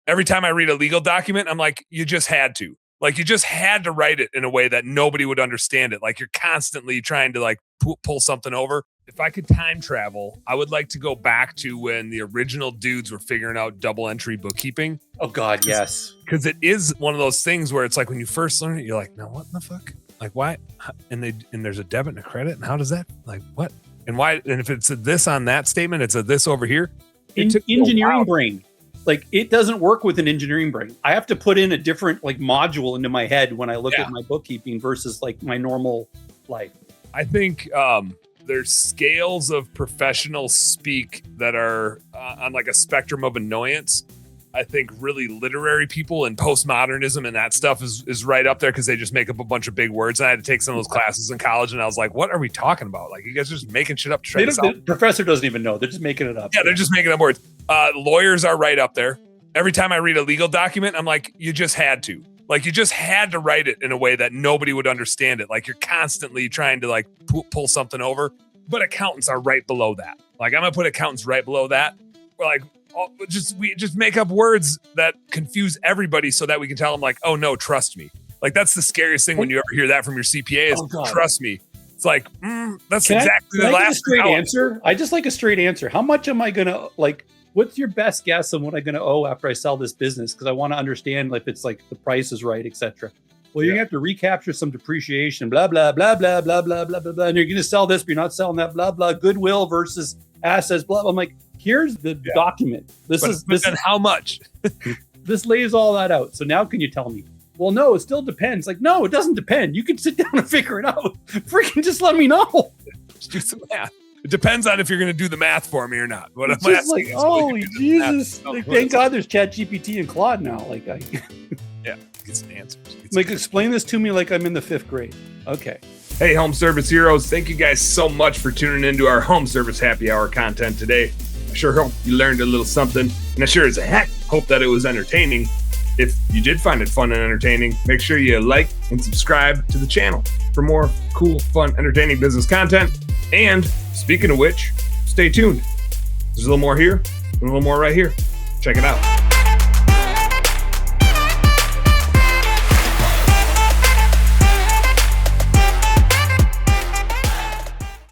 every time I read a legal document, I'm like, you just had to. Like, you just had to write it in a way that nobody would understand it. Like, you're constantly trying to like pull something over. If I could time travel, I would like to go back to when the original dudes were figuring out double entry bookkeeping. Oh God, yes. Because it is one of those things where it's like when you first learn it, you're like, no, what in the fuck? Like, why? And there's a debit and a credit, and how does that, like, what? And why? And if it's a this on that statement, it's a this over here. Engineering brain. Like, it doesn't work with an engineering brain. I have to put in a different like module into my head when I look at my bookkeeping versus like my normal life. I think there's scales of professional speak that are on like a spectrum of annoyance. I think really literary people and postmodernism and that stuff is right up there because they just make up a bunch of big words. And I had to take some of those classes in college, and I was like, what are we talking about? Like, you guys are just making shit up to try to solve. The professor doesn't even know. They're just making it up. Yeah, they're just making up words. Lawyers are right up there. Every time I read a legal document, I'm like, you just had to. Like, you just had to write it in a way that nobody would understand it. Like, you're constantly trying to like pull something over. But accountants are right below that. Like, I'm gonna put accountants right below that. We're like, we just make up words that confuse everybody so that we can tell them like, oh no, trust me. Like, that's the scariest thing when you ever hear that from your CPA is trust me. It's like, that's exactly the last straight answer. I just like a straight answer. How much am I gonna like? What's your best guess on what I'm gonna owe after I sell this business? Because I want to understand if it's like the price is right, etc. Well, you're gonna have to recapture some depreciation, blah blah blah blah blah blah blah blah blah. And you're gonna sell this, but you're not selling that, blah blah. Goodwill versus assets, blah. I'm like, here's the document. This is how much? This lays all that out. So now can you tell me? Well, no, it still depends. Like, no, it doesn't depend. You can sit down and figure it out. Freaking just let me know. Just do some math. It depends on if you're going to do the math for me or not. What I'm just like, holy Jesus! Like, thank God there's ChatGPT and Claude now. Like, yeah, get some answers. Like, explain this to me like I'm in the 5th grade. Okay. Hey, home service heroes! Thank you guys so much for tuning into our home service happy hour content today. I sure hope you learned a little something, and I sure as heck hope that it was entertaining. If you did find it fun and entertaining, make sure you like and subscribe to the channel for more cool, fun, entertaining business content. And speaking of which, stay tuned. There's a little more here and a little more right here. Check it out.